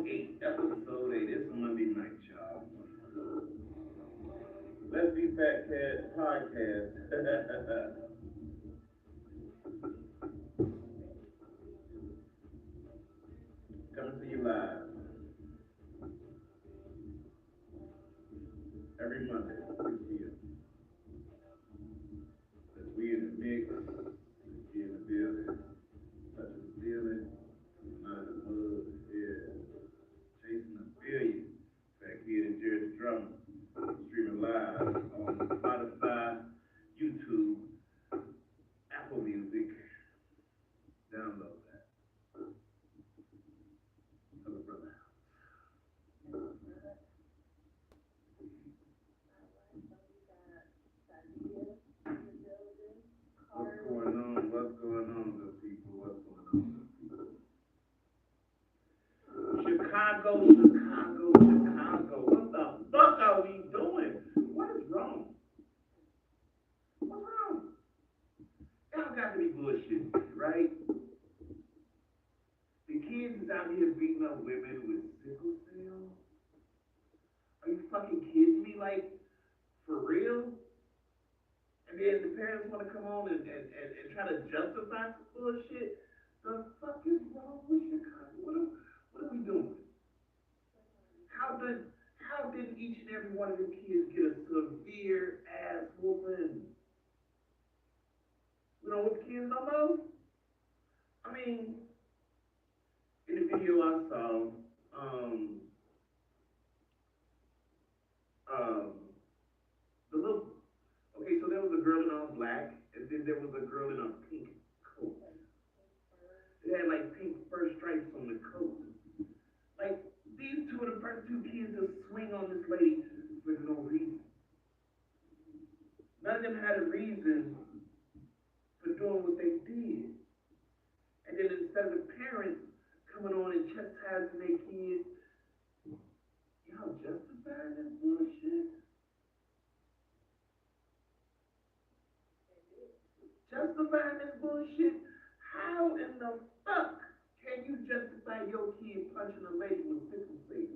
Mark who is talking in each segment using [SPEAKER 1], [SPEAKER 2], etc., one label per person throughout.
[SPEAKER 1] 8, episode 8. It's Monday night, y'all. Let's Be Fat Cat podcast. Coming to you live every Monday, 6 p.m. As we in the mix, we in the building, touching the ceiling, out of the mud, yeah, chasing the billion. Fat Kid and Jared's Drummer, streaming live on Spotify, YouTube, Apple Music. Download that. Tell a brother. What's going on? What's going on, good people? What's going on, good people? Chicago, Chicago, Chicago. What the fuck are we doing? What is wrong? What's wrong? Y'all got to be bullshit, right? The kids is out here beating up women with sickle cell. Are you fucking kidding me? Like, for real? And then the parents want to come on and try to justify some bullshit. The fuck is wrong with Chicago? What are we doing? How did each and every one of them kids get a severe ass whooping? You know what the kids don't know? I mean, in the video I saw, the little, okay, so there was a girl in all black, and then there was a girl in a pink coat. It had like pink fur stripes on the coat. Like, these two are the first two kids to swing on this lady for no reason. None of them had a reason for doing what they did. And then instead of the parents coming on and chastising their kids, y'all justifying this bullshit? Justifying this bullshit? How in the fuck can you justify your kid punching a lady with sickle cell?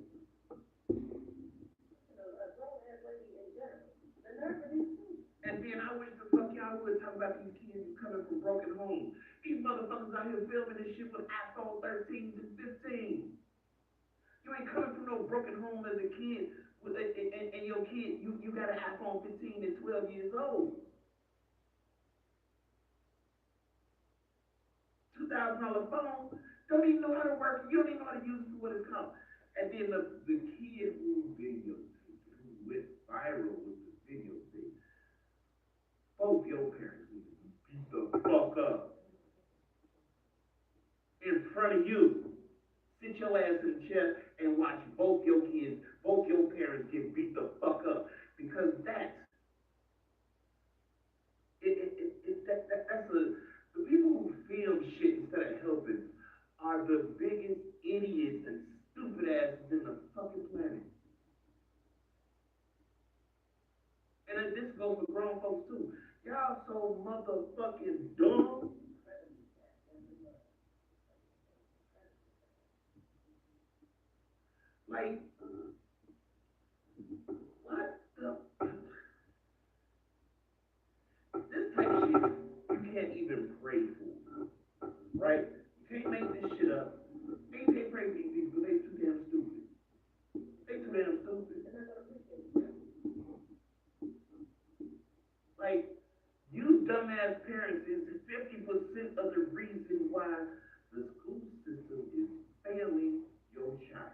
[SPEAKER 1] And then I wish the fuck y'all would talk about these kids coming from broken homes. These motherfuckers out here filming this shit with iPhone 13s and 15. You ain't coming from no broken home as a kid, and your kid, you got an iPhone 15 at 12 years old. $2,000 phone, don't even know how to work. You don't even know how to use what it's called. And then the kid who went viral with the video thing, both your parents need to be beat the fuck up in front of you. Sit your ass in the chair and watch both your kids, both your parents get beat the fuck up, because that's the people who film shit instead of helping are the biggest idiots and stupid asses in the fucking planet. And this goes for grown folks too. Y'all so motherfucking dumb. Like, what the? This type of shit you can't even pray for, right? You can't make this shit up. You can't pray for these people. They too damn stupid. They too damn stupid. Like, you dumbass parents is 50% of the reason why the school system is failing your child.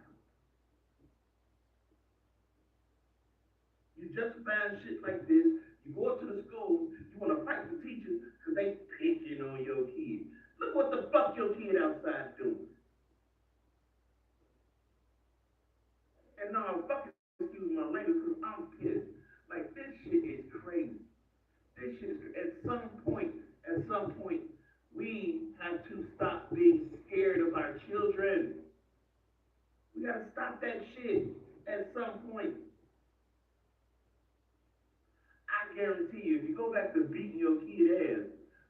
[SPEAKER 1] You justify shit like this. You go up to the school, you want to fight the teachers because they picking on your kid. Look what the fuck your kid outside doing. And now, fucking excuse my language because I'm pissed. Like, this shit is crazy. This shit is crazy. At some point, we have to stop being scared of our children. We gotta stop that shit at some point. I guarantee you, if you go back to beating your kid ass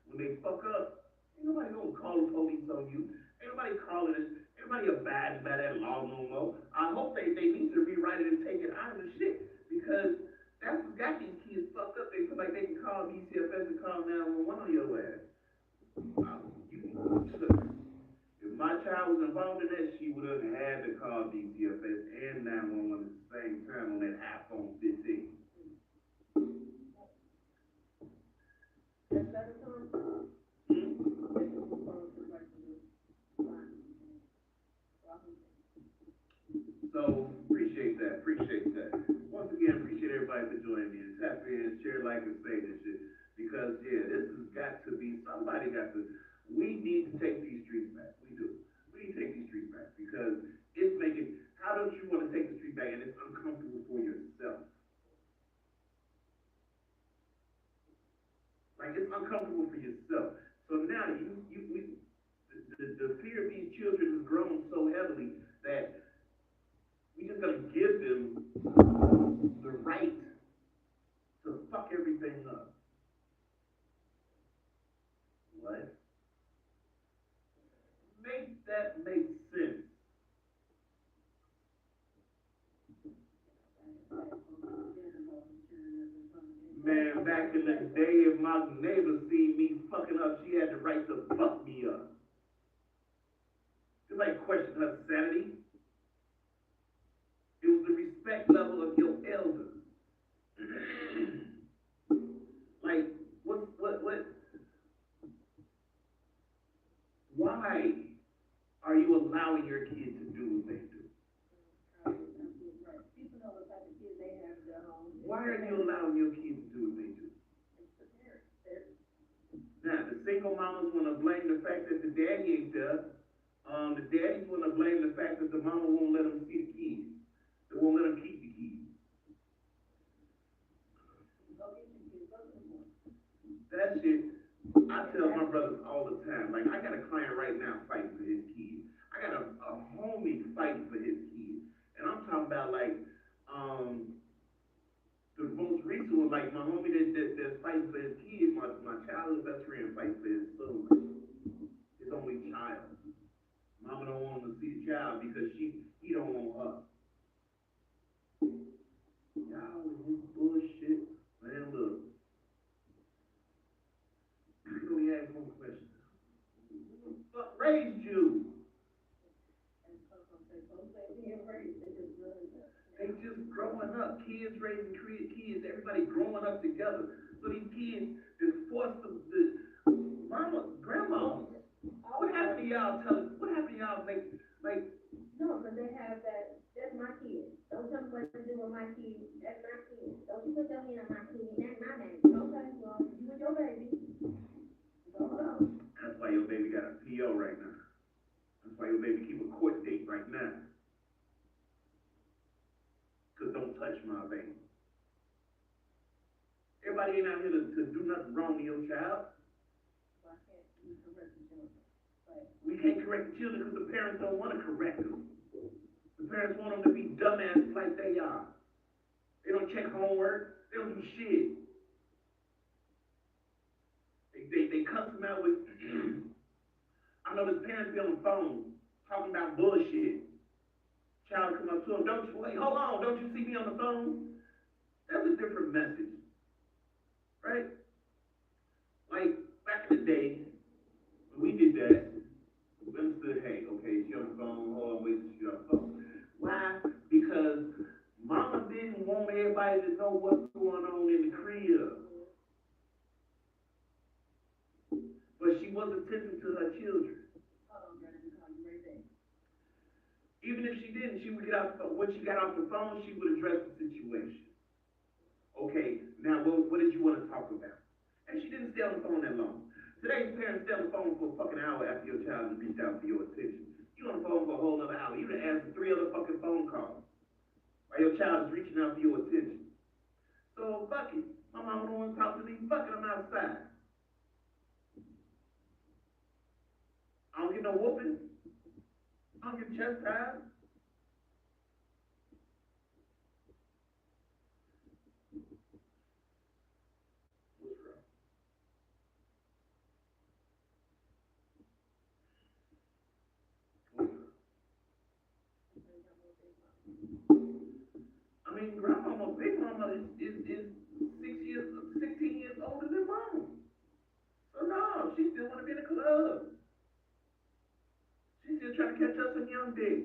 [SPEAKER 1] when they fuck up, ain't nobody gonna call the police on you. Ain't nobody calling it. Ain't Everybody abiding by that law no more. I hope they need to rewrite it and take it out of the shit because that's what got these kids fucked up. They feel like they can call DCFS and call 911 on your ass. If my child was involved in that, she would have had to call DCFS and 911 at the same time on that iPhone 15. So appreciate that. Once again, appreciate everybody for joining me. And tap in, share, like, and say this shit. Because yeah, this has got to be somebody got to. We need to take these streets back. We do. We need to take these streets back because it's making. How don't you want to take the street back and it's uncomfortable for yourself? Like it's uncomfortable for yourself. So now the fear of these children has grown so heavily that we just gonna give them the right to fuck everything up. What? Make that make sense. Man, back in the day, if my neighbor seen me fucking up, she had the right to fuck me up. Somebody questioned her sanity. It was the respect level of your elders. Like, what? Why are you allowing your kids to do what they do? Why are you allowing your kids to do what they do? Now, the single mamas want to blame the fact that the daddy ain't there. The daddies want to blame the fact that the mama won't let them see the kids. They won't let them keep the kids. That shit, I tell my brothers all the time. Like, I got a client right now fighting for his kids. I got a homie fighting for his kids. And I'm talking about, like, the most recent one, like, my homie that's fighting for his kids, my childhood best friend fighting for his son, his only child. Mama don't want him to see the child because he don't want her. Y'all with this bullshit. Man, look. Let me ask one question. What raised you? They just growing up. Kids raising kids. Everybody growing up together. So these kids is forced to mama, grandma. What happened to y'all? Tell us. What happened to y'all? Like.
[SPEAKER 2] No, because they have that. That's my kid. Don't tell me what to do with my kid. That's my kid. Don't you put your hand on my kid. That's my baby. Okay, well, you with your baby. Go on.
[SPEAKER 1] That's why your baby got a PO right now. That's why your baby keep a court date right now. Because don't touch my baby. Everybody ain't out here to do nothing wrong to your child.
[SPEAKER 2] Well, I can't correct the children.
[SPEAKER 1] We can't correct the children because the parents don't want to correct them. The parents want them to be dumbasses like they are. They don't check homework. They don't do shit. They cuss them out with, I know the parents be on the phone talking about bullshit. Child come up to them, don't you, wait, hold on, don't you see me on the phone? That's a different message, right? Like, back in the day, when we did that, we understood, hey, okay, she on the phone, hold on, wait till she's on the phone. Why? Because mama didn't want everybody to know what's going on in the crib. But she was attentive to her children. Even if she didn't, she would get off. When she got off the phone, she would address the situation. Okay, now what did you want to talk about? And she didn't stay on the phone that long. Today's parents stay on the phone for a fucking hour after your child has reached out for your attention. You on the phone for a whole other hour. You done answered 3 other fucking phone calls while your child is reaching out for your attention. So fuck it. My mama don't want to talk to me. Fuck it, I'm outside. I don't get no whooping. I don't get chastised. What's wrong? What's wrong? I mean, grandmama, big mama is 16 years older than mama. So no, she still wanna be in the club. She's still trying to catch us some young dick.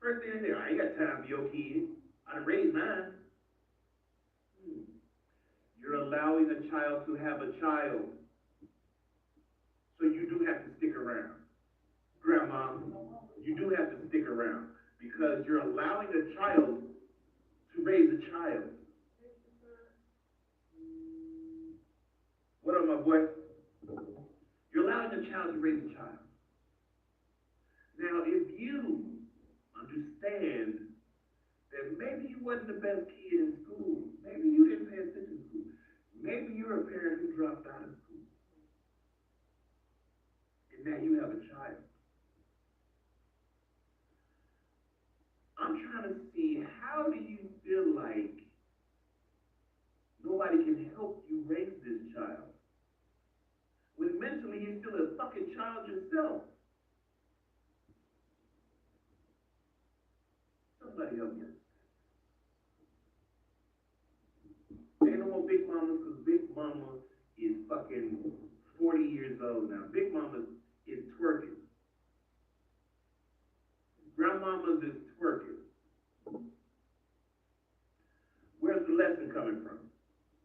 [SPEAKER 1] First thing I say, I ain't got time for your kids. I done raised mine. You're allowing a child to have a child. So you do have to stick around. Grandma, you do have to stick around because you're allowing a child to raise a child. What up, my boy? You're allowing a child to raise a child. Now, if you understand that maybe you wasn't the best kid in school, maybe you didn't pay attention to school, maybe you're a parent who dropped out of school, and now you have a child. I'm trying to see, how do you feel like nobody can help you raise this child when mentally you're still a fucking child yourself? Somebody help me. Ain't no more big mamas, because big mama is fucking 40 years old now. Big mama is twerking. Grandmamas is twerking. Where's the lesson coming from?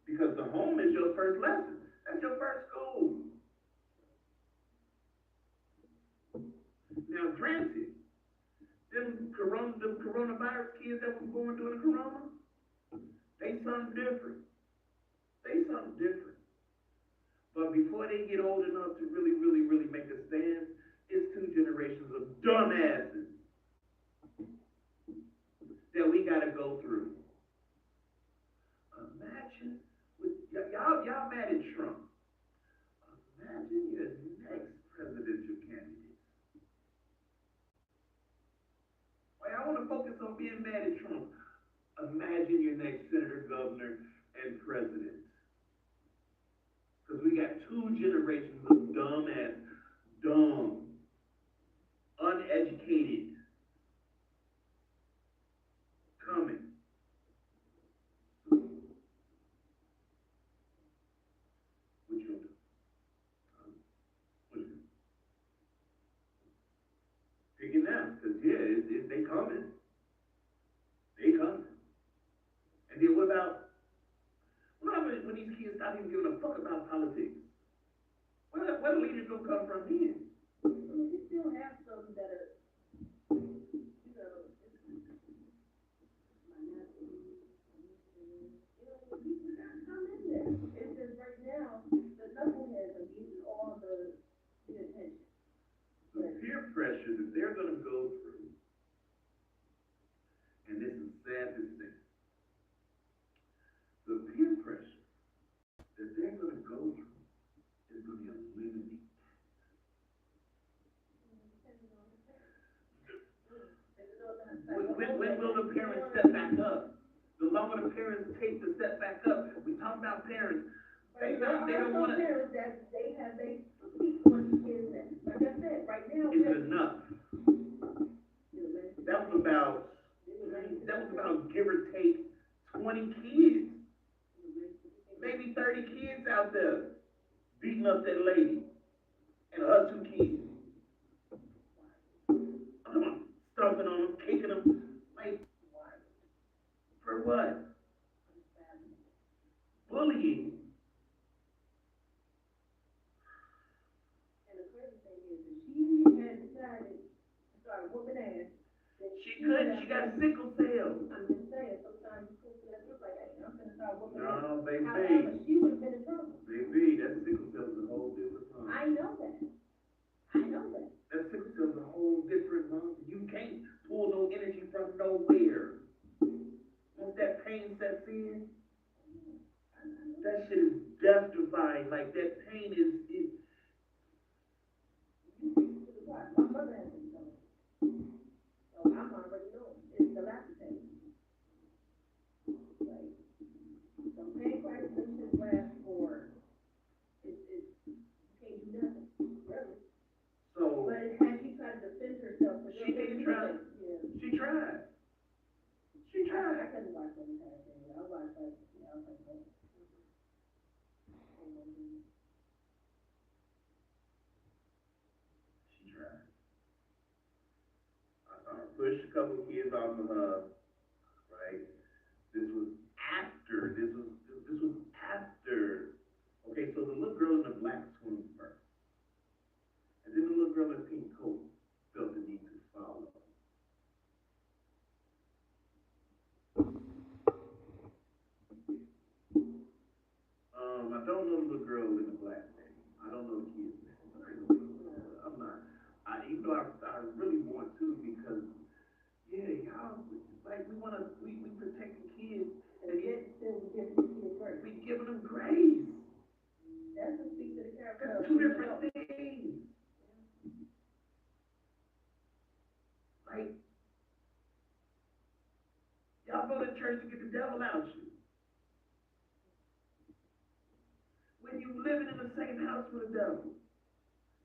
[SPEAKER 1] Because the home is your first lesson. That's your first school. Now, granted, them coronavirus kids that was born during the corona, they something different. They something different. But before they get old enough to really, really, really make a stand, it's 2 generations of dumbasses that we gotta go through. Imagine, y'all mad at Trump. Imagine your next presidential candidate. Wait, I want to focus on being mad at Trump. Imagine your next senator, governor, and president. Because we got 2 generations of dumb, uneducated coming. What you gonna do? What you gonna do? Pick it now, because yeah, they coming. They coming. And then what about when these kids stop even giving a fuck about politics? Where the leaders gonna come from then?
[SPEAKER 2] You still have some that are, you know, people got some in there. It's just right now, the knuckleheads are getting all the attention.
[SPEAKER 1] The peer pressure that they're gonna go through, and this is sad to say, the peer pressure that they're gonna go through is gonna be unlimited. When will the parents step back up? The longer the parents take to step back up, we talk about parents. They don't want to.
[SPEAKER 2] Parents that they have they speak on the kids. Like I said, right now.
[SPEAKER 1] Is it enough? That was about give or take 20 kids, maybe 30 kids out there beating up that lady and her 2 kids. I'm talking about stomping on them, kicking them. Like, for what? Bullying.
[SPEAKER 2] And the crazy thing is that she had decided to start whooping ass.
[SPEAKER 1] She couldn't. She got sickle cell.
[SPEAKER 2] I'm just saying, sometimes you pull that look like that. I'm gonna start whooping ass.
[SPEAKER 1] No, baby.
[SPEAKER 2] However, she would have been in trouble.
[SPEAKER 1] Baby, that sickle cell is a whole different month.
[SPEAKER 2] I know that.
[SPEAKER 1] That sickle cell is a whole different month. You can't pull no energy from nowhere. Once that pain sets in, that shit is death defying. Like, that pain is
[SPEAKER 2] My mother has been told. So I'm already knowing. It's the last thing. Like, some pain crisis should last for, you can't do nothing, really.
[SPEAKER 1] so.
[SPEAKER 2] But had she tried to defend herself
[SPEAKER 1] pushed a couple of kids off of her, right? This was after. Okay, so the little girl in the black swim first, and then the little girl in the pink coat felt the need to follow. I don't know the little girl in the black name. I don't know the kid's name. I'm not. Even though I really want to because yeah, y'all like we protect the kids and yet we giving them grace.
[SPEAKER 2] That's what speaks to the character.
[SPEAKER 1] That's two different things. Like y'all go to church to get the devil out you. When you living in the same house with the devil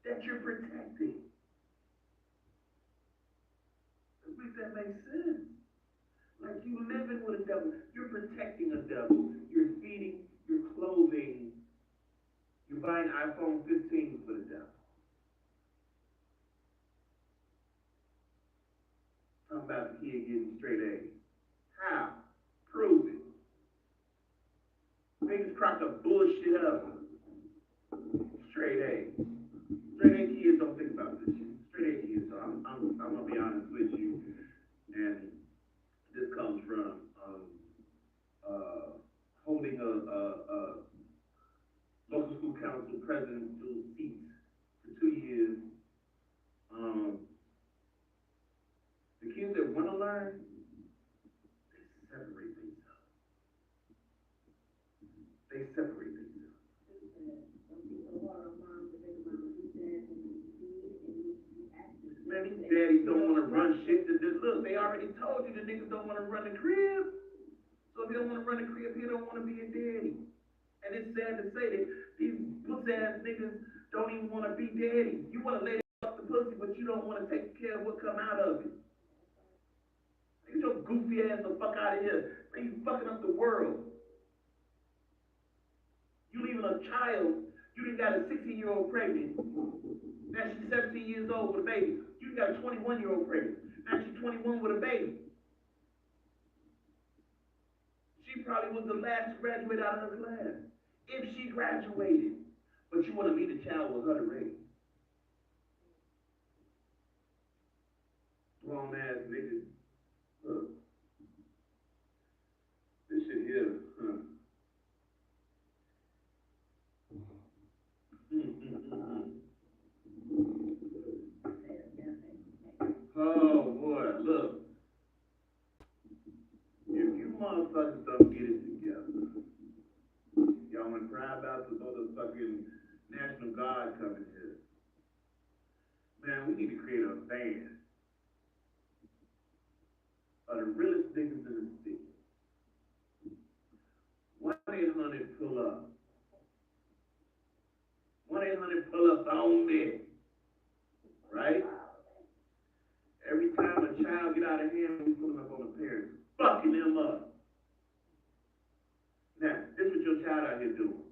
[SPEAKER 1] that you're protecting. Does that make sense? Like you living with a devil, you're protecting a devil, you're feeding, you're clothing, you're buying iPhone 15 for the devil. Talking about the kid getting straight A's. How? Prove it. Biggest crock of bullshit ever. Straight A's. Straight A kids don't think about this shit. Straight A kids. So I'm gonna be honest with you, and this comes from holding a local school council president seat for 2 years. The kids that want to learn, they separate themselves. They separate themselves. Man, these daddies don't want to run shit. Look, they already told you the niggas don't want to run the crib. So if he don't want to run the crib, he don't want to be a daddy. And it's sad to say that these pussy ass niggas don't even want to be daddies. You want to lay up the pussy, but you don't want to take care of what come out of it. Get your goofy ass the fuck out of here. Man, you fucking up the world. You leaving a child, you done got a 16-year-old pregnant. Now she's 17 years old with a baby. You got a 21-year-old pregnant. Now she's 21 with a baby. She probably was the last to graduate out of her class. If she graduated. But you want to leave the child with her to raise. Grown ass niggas. Look. This shit here. Oh boy, look. If you motherfuckers don't get it together, y'all wanna cry about the motherfucking National Guard coming here. Man, we need to create a band of the realest niggas in the city. 1-800 pull up. 1-800 pull up on me. Right? Every time a child get out of hand, we pull them up on the parents, fucking them up. Now, this is what your child out here doing.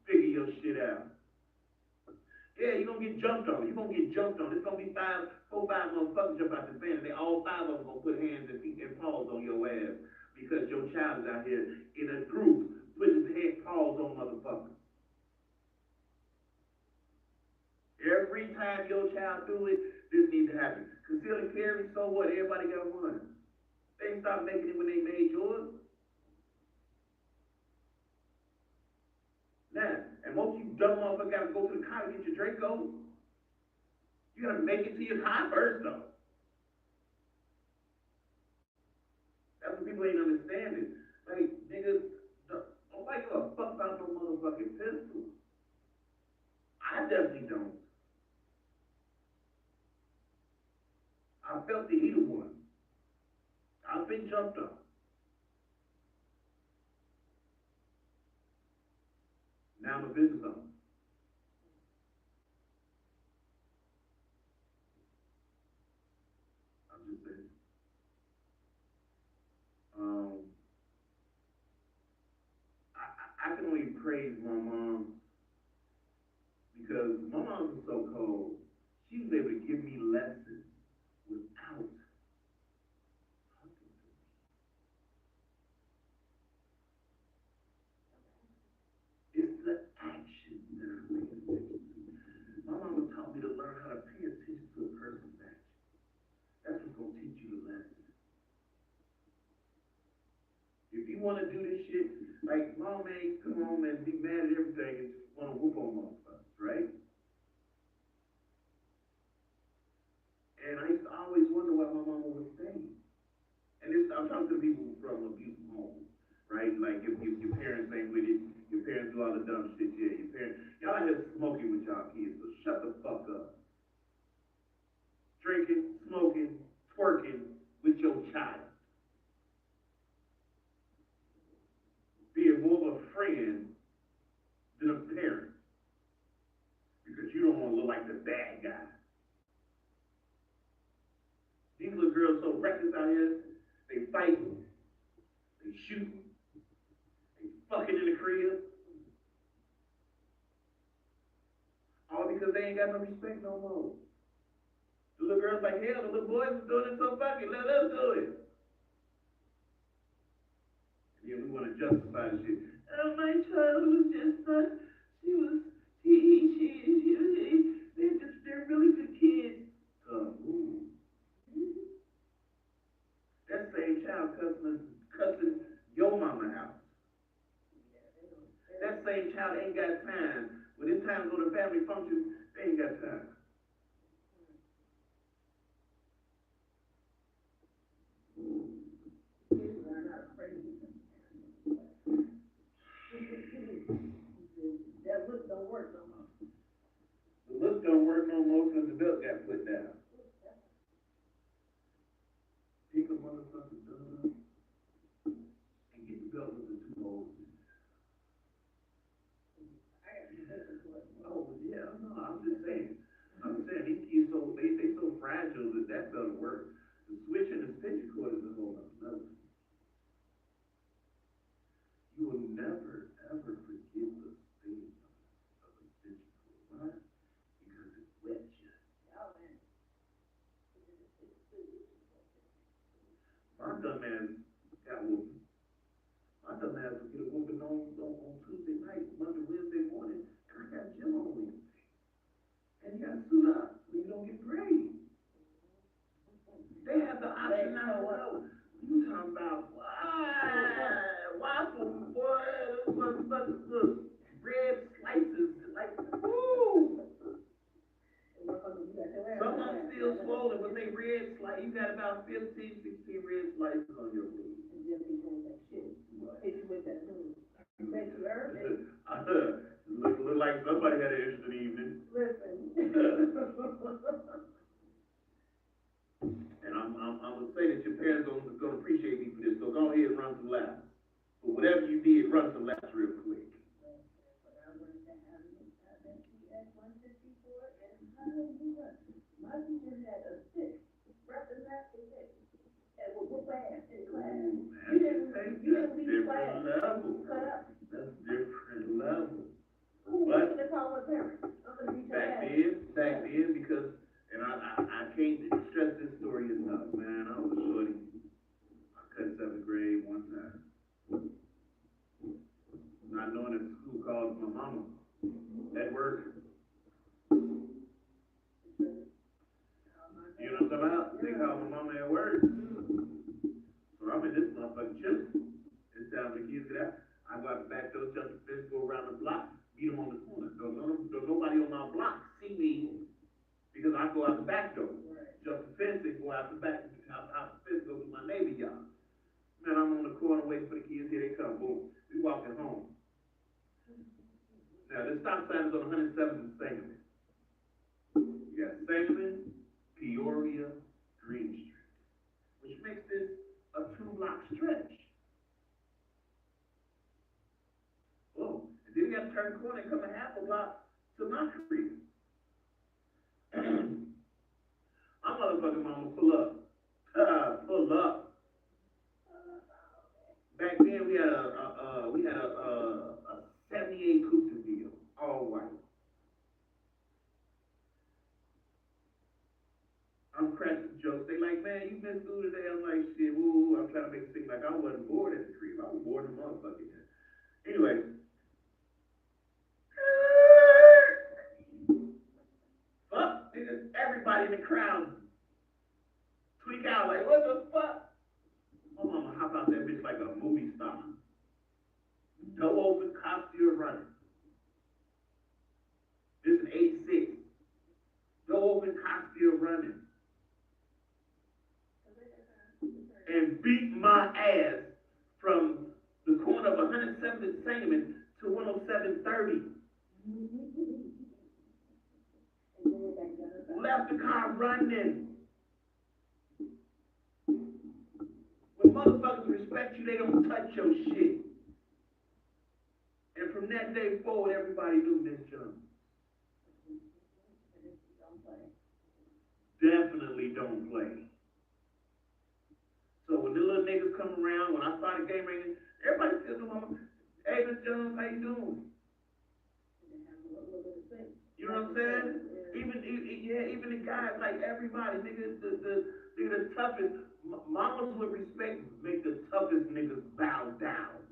[SPEAKER 1] Figure your shit out. Yeah, you're gonna get jumped on. You're gonna get jumped on. It's gonna be 4, 5 motherfuckers jump out the van, and they all 5 of them gonna put hands and feet and paws on your ass because your child is out here in a group putting his head paws on motherfuckers. Every time your child do it, this needs to happen. Conceal and carry, so what? Everybody got one. They didn't stop making it when they made yours. Now, and most of you dumb motherfuckers gotta go to the car to get your Draco. You gotta make it to your car first, though. That's what people ain't understanding. Like, niggas, don't like give a fuck about no motherfucking pistol. I definitely don't. I felt the heat of one. I've been jumped on. Now I'm a business owner. I'm just saying. I can only praise my mom because my mom was so cold. She was able to give me lessons without Like, mom ain't come home and be mad at everything and just want to whoop on motherfuckers, right? And I used to always wonder why my mama would stay. And this, I'm talking to people from abusive homes, right? Like, if your parents ain't with it, your parents do all the dumb shit, yeah, your parents, y'all out here smoking with y'all kids, so shut the fuck up. Drinking, smoking, twerking with your child. Being more of a friend than a parent. Because you don't want to look like the bad guy. These little girls so reckless out here, they fighting, they shooting, they fucking in the crib. All because they ain't got no respect no more. The little girls like, hell, the little boys is doing it, so fuck it, let us do it. And then we want to justify the shit. Oh, my child was just not, she was, they're really good kids. Ooh. That same child cussing your mama out. That same child ain't got time. When it's time to go to family functions, they ain't got time. That look don't work no more. The look don't work no more because the belt got put down. Pick a motherfucker up and get the belt with the two holes. Oh yeah, no, I'm just saying. These kids they so fragile that doesn't work. The switch and the extension cord is a whole other level. You will never ever forget the state of the extension cord. Why? Because it wets you. My dumb ass got whooped. My dumb ass would get a whooping on Tuesday night, Monday, Wednesday morning, and I got gym on Wednesday. And you gotta suit up so you don't get grade. They have the option now to go. You talking about waffle, boy, those motherfuckers look red slices, like, woo! Some of them still swollen, but they red slices. You got about 15, 16 red slices on your food. And just be doing that shit. Hit you with that food. Look like somebody had an interesting evening. Listen. And I'm gonna say that your parents gonna appreciate me for this. So go ahead and run some laps. But whatever you did, run some laps real quick. My teacher had a stick, representing it, and would whoop ass in class. You didn't leave class. That's different level. But back then, because, and I can't stress this story enough, man. I was a shorty. I cut 7th grade one time. Not knowing that the school called my mama at work. You know what I'm talking about? They called my mama at work. So I'm in this motherfucking chilling. It's time for the kids to get out. I go out the back door, jump the fence, go around the block, meet them on the corner. Don't nobody on my block see me because I go out the back door, jump the fence, and go out the back, out the fence, go to my neighbor yard. Man, I'm on the corner waiting for the kids. Here they come. Boom. We walking home. Now, the stop sign is on 107th and Sangamon. You got Sangamon, Peoria, Green Street, which makes this a 2-block stretch. Whoa. And then you got to turn the corner and come a half a block to my crib. I'm motherfucking mama pull up. Pull up. Back then we had a 78 Coupe deal, all white. I'm cracking jokes. They like, man, you missed school today. I'm like, shit, woo. I'm trying to make it seem like I wasn't bored at the crib. I was bored in the motherfucking head. Anyway. Fuck, niggas, everybody in the crowd tweak out like, what the fuck? My mama hop out that bitch like a movie star. Door open, cops still running. This is 86. Door open, cops still running. And beat my ass from the corner of 107th Sangamon to 10730. Left the car running. When motherfuckers respect you, they don't touch your shit. And from that day forward, everybody knew Miss Jones. Definitely don't play. So when the little niggas come around, when I started game ranging, everybody still knew my mama. Hey, Miss Jones, how you doing? You know what I'm saying? Even the guys, like everybody, niggas, the toughest, mamas would respect, make the toughest niggas bow down.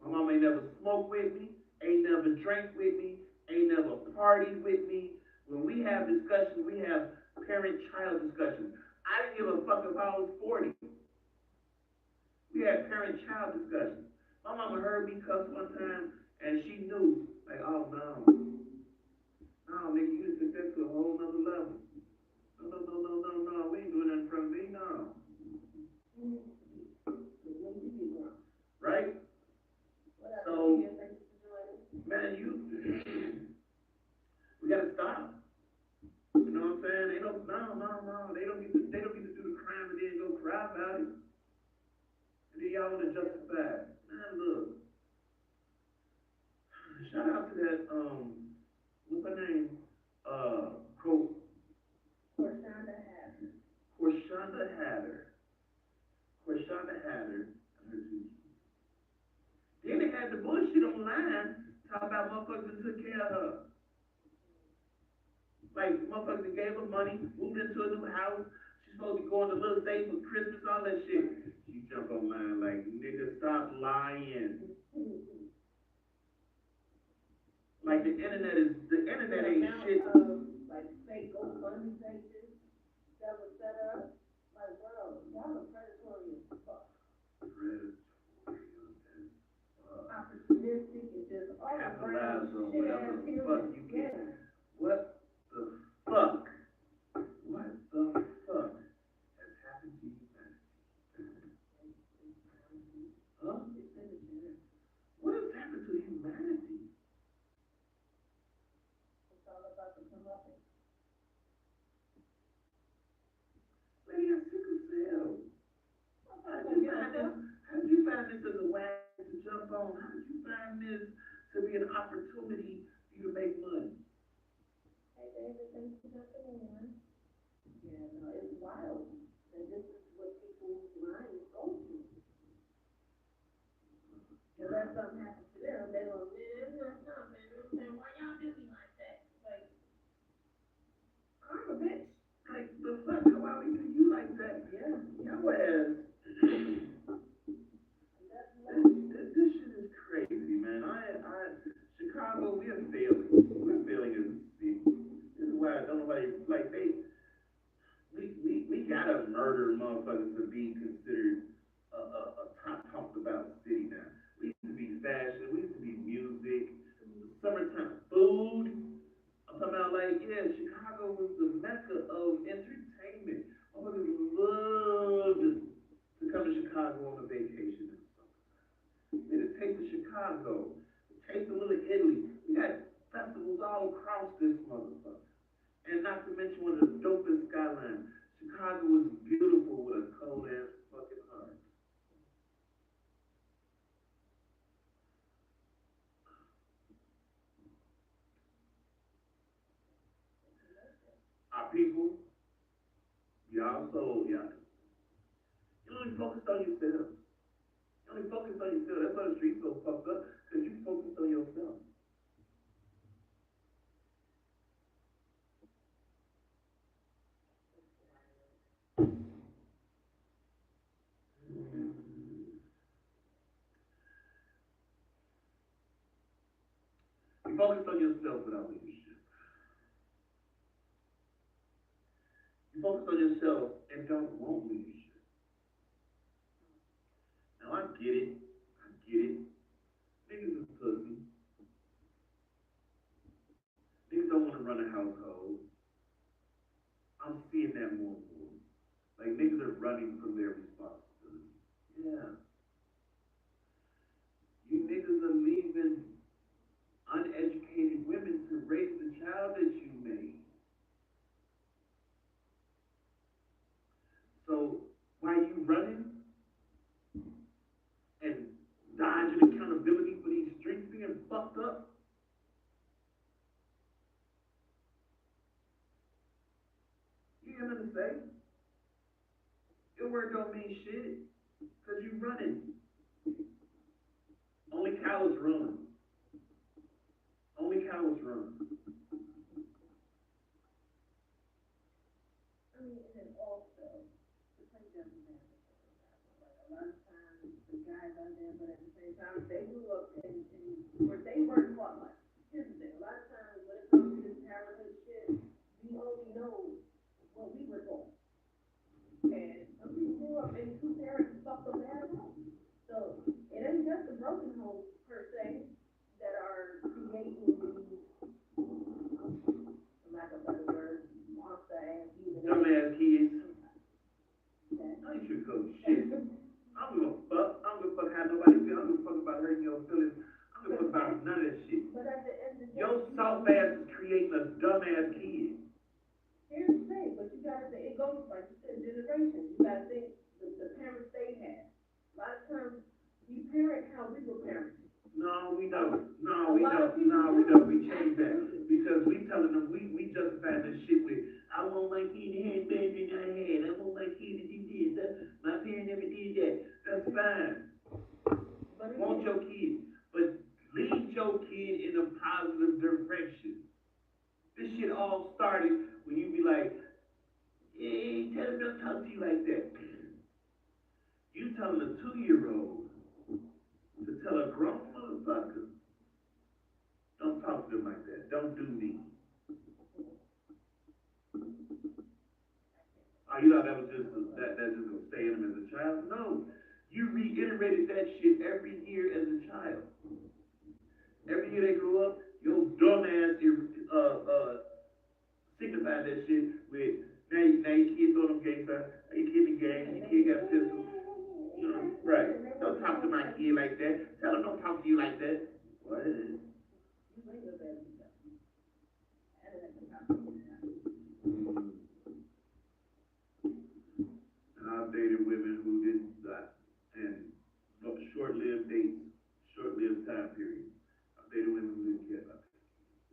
[SPEAKER 1] My mama ain't never smoked with me, ain't never drank with me, ain't never partied with me. When we have discussions, we have parent-child discussions. I didn't give a fuck if I was 40. We had parent-child discussions. My mama heard me cuss one time, and she knew, like, oh no, nigga, you just took that to a whole nother level. No, we ain't doing nothing from me, no. Right? So, man, we gotta stop. You know what I'm saying? They don't, no. They don't get to do the crime and then go cry about it. And then y'all wanna justify it. Man, look. Shout out to that, what's her name? Corshonda Hatter. Then they had the bullshit online talking about motherfuckers that took care of her. Like, motherfuckers that gave her money, moved into a new house. She's supposed to be going to little dates for Christmas, all that shit. She jumped online like, nigga, stop lying. Like, the internet ain't shit.
[SPEAKER 2] Like, fake GoFundMe pages that was set up. Like, bro, y'all are predatory as fuck. Opportunistic and just all around shit ass
[SPEAKER 1] fuck you get. What the fuck? What the fuck has happened to humanity? Huh? What has happened to humanity?
[SPEAKER 2] It's all about the comeuppance.
[SPEAKER 1] Lady, I'm sick of cell. How did you find this as a wagon to jump on? How did you find this to be an opportunity for you to make money?
[SPEAKER 2] Hey, baby, thanks for jumping in. Yeah, no, it's wild. And this is what people's minds go to. Unless something happens to them, they go, man, why y'all do me like that? Like, karma, bitch.
[SPEAKER 1] Like, the fuck, why we do you like that?
[SPEAKER 2] Yeah.
[SPEAKER 1] Your ass. This shit is crazy, man. Chicago, we're failing. We're failing as a city. This is why I don't nobody, like, we gotta murder motherfuckers to be considered a top talked about city now. We used to be fashion, we used to be music, summertime food. I'm talking about, like, yeah, Chicago was the mecca of entertainment. Motherfuckers loved to come to Chicago on a vacation. Get a taste of Chicago, a taste of Little Italy. We got festivals all across this motherfucker. And not to mention one of the dopest skylines. Chicago is beautiful with a cold ass fucking heart. Our people, y'all sold, y'all. You only focused on yourself. You only focused on yourself. That's why the street's so fucked up, because you focused on yourself. You focused on yourself without leadership. You focus on yourself and don't want leadership. Now I get it. I get it. Niggas is pussy. Niggas don't want to run a household. I'm seeing that more and more. Like niggas are running from their responsibility. Yeah. You niggas are leaving uneducated women to raise the child that you made. So why you running and dodging accountability for these streets being fucked up? You hear what I'm saying? Your word don't mean shit, cause you running. Only cowards run. Only cowards run.
[SPEAKER 2] I mean, and then also, to take that example, like a lot of times the guys out there, but at the same time, they grew up in where they weren't taught much. Here's the thing, a lot of times when it comes to this parenthood shit, we only know what we were taught. And some people grew up in two parents who fucked up bad homes. So it ain't just the broken homes per se that are creating these, for lack of a better word, monster ass human.
[SPEAKER 1] Dumbass kids.
[SPEAKER 2] Okay.
[SPEAKER 1] I ain't your coach shit. I don't give a fuck. I don't give a fuck how nobody feel. I don't give a fuck about hurting your feelings. I don't give a fuck about none of that shit.
[SPEAKER 2] But at the end of the day,
[SPEAKER 1] Your soft ass is creating a dumbass kid.
[SPEAKER 2] here's the thing, but you gotta think, it goes like you said, generations. You gotta think the parents they had. A lot of times, we parent how we were parented.
[SPEAKER 1] No, we don't. No,
[SPEAKER 2] A
[SPEAKER 1] we
[SPEAKER 2] lot of
[SPEAKER 1] don't.
[SPEAKER 2] people
[SPEAKER 1] No, we
[SPEAKER 2] do.
[SPEAKER 1] don't. We change that.
[SPEAKER 2] Absolutely.
[SPEAKER 1] Because we telling them, we justify this shit with, I want my kid to have better than I had. I want my kid to do this. My parent never did that. That's fine.
[SPEAKER 2] But
[SPEAKER 1] Want your kid. But lead your kid in a positive direction. This shit all started when you be like, hey, tell him don't talk to you like that. You telling a 2-year-old to tell a grown motherfucker, don't talk to them like that. Don't do me. Oh, you thought that was just that just gonna stay in him as a child? No. You reiterated that shit every year as a child. Every year they grew up, your dumb ass signified that shit with now your kid throwing them gang signs, now your kid in gang, your kid got pistols. You know, right. Don't talk to my kid like that. Tell him don't talk to you like that. What? And I've dated women who did that, and short-lived dates, short-lived time periods. I've dated women who didn't care about that.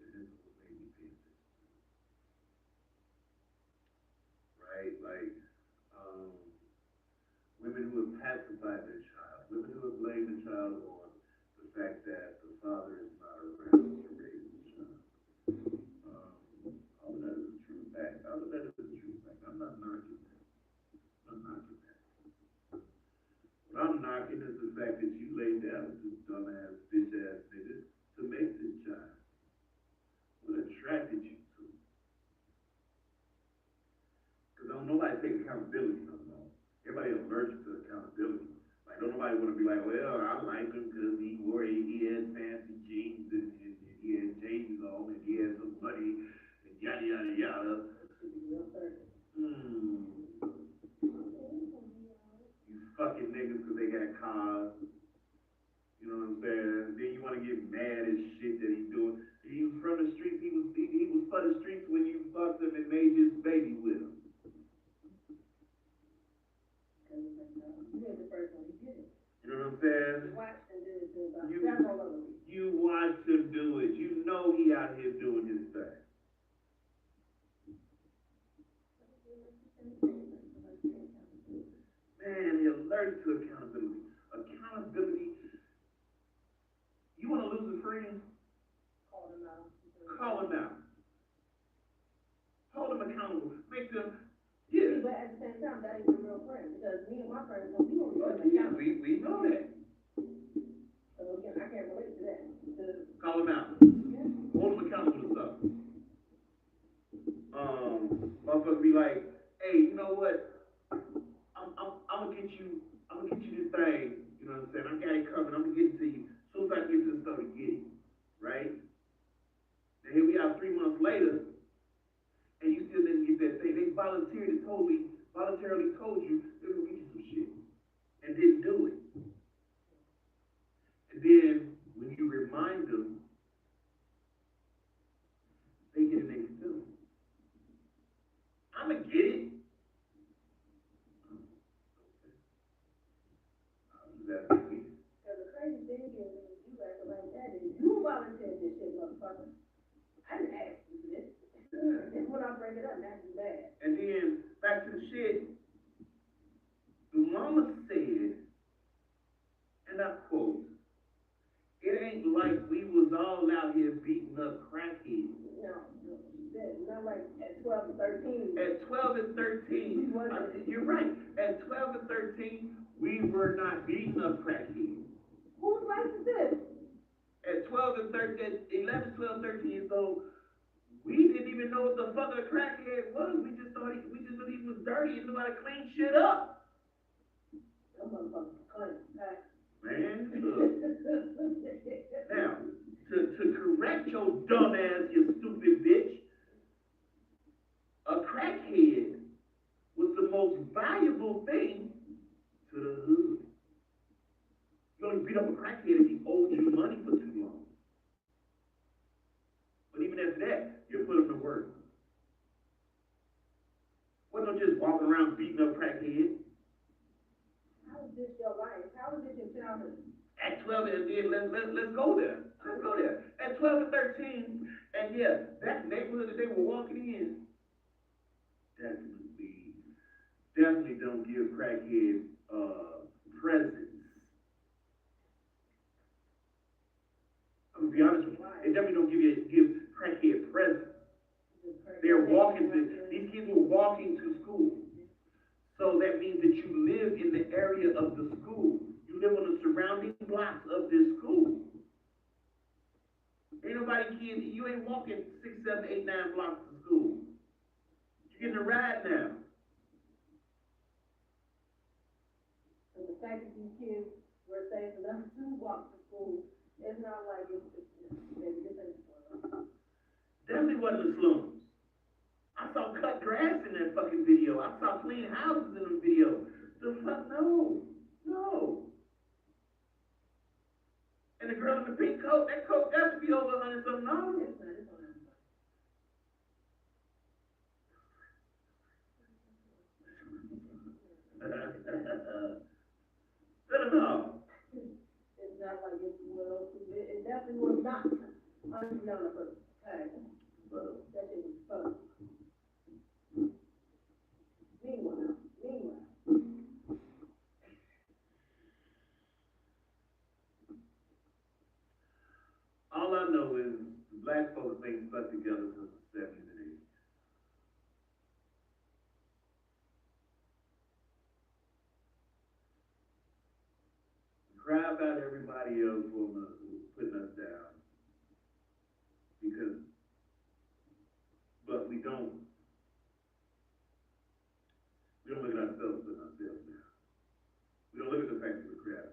[SPEAKER 1] And this is what made me pay attention. Right? Like, women who have pacified their child, women who have blamed the child on the fact that the father is not around to raise the child. All of that is a true fact. All of that is a true fact. I'm not knocking that. I'm not knocking that. What I'm knocking is the fact that you laid down with this dumbass, bitch-ass nigga to make this child. What attracted you to it? Because don't nobody take accountability no more. Everybody allergic to accountability. Like, don't nobody want to be like, well, I like him because he had fancy jeans and he had chains on and he had some money and yada, yada, yada. You fucking niggas because they got cars. You know what I'm saying? Then you want to get mad as shit that he's doing. He was from the streets. He was for the streets when you fucked him and made his baby with him. You know what I'm saying? You watched him do it. You know he out here doing his thing. Man, he allergic to accountability. Accountability. You want to lose a friend? Call him out. Hold him accountable. Make them. Yeah.
[SPEAKER 2] But at the same time, that ain't a real friend because me and my friends, we don't really account.
[SPEAKER 1] We know that.
[SPEAKER 2] So again, I can't relate to that.
[SPEAKER 1] Call him out.
[SPEAKER 2] Yeah.
[SPEAKER 1] Hold him accountable to stuff. Motherfucker be like, hey, you know what? I'm gonna get you this thing. You know what I'm saying? I got it covered. I'm gonna get it to you. As soon as I get to the store to get it. Right? Now here we are 3 months later, and you still didn't get that thing. They voluntarily told you they were gonna get you some shit. And didn't do it. And then when you remind them, they get an excuse. I'ma get it. That's me.
[SPEAKER 2] Because the crazy thing is, when you act like that, is you volunteered this shit, motherfucker. I didn't ask you for this. This is when I bring it up, not too bad.
[SPEAKER 1] And then, back to the shit, the mama said, and I quote, it ain't like we was all out here beating up crackheads.
[SPEAKER 2] No, not like at 12 and 13.
[SPEAKER 1] At 12 and 13, you're right. At 12 and 13, we were not beating up crackheads.
[SPEAKER 2] Whose right is this?
[SPEAKER 1] At 12 and 13, at 11, 12, 13 years old, we didn't even know what the fuck a crackhead was. We just thought he was dirty and knew how to clean shit up.
[SPEAKER 2] That motherfucker clean,
[SPEAKER 1] man, look. Now, to correct your dumb ass, you stupid bitch, a crackhead was the most valuable thing to the hood. You only beat up a crackhead if he owed you money for too long. But even after that, you put him to work. Wasn't just walking around beating up crackheads.
[SPEAKER 2] How is this your life? How is this your childhood?
[SPEAKER 1] At 12 and then let's go there. Let's go there. At 12 and 13, and yeah, that neighborhood that they were walking in, definitely don't give crackheads presents. I'm gonna be honest with you. They definitely don't give crackhead presents. They're walking these kids were walking to school. So that means that you live in the area of the school. You live on the surrounding blocks of this school. Ain't nobody kids, you ain't walking 6, 7, 8, 9 blocks to school. You're getting a ride now.
[SPEAKER 2] So the fact that these kids were safe enough to walk to school, it's not like maybe this ain't the
[SPEAKER 1] Definitely wasn't the slums. I saw cut grass in that fucking video. I saw clean houses in the video. The fuck, no. And the girl in the pink coat, that coat got to be over $100 something.
[SPEAKER 2] It's not like it definitely was not. $100 okay. But that shit was fun. Meanwhile.
[SPEAKER 1] All I know is the black folks ain't stuck together since the 70s and 80s. We cry about everybody else putting us down. But we don't look at ourselves putting ourselves down. We don't look at the fact that we're crap.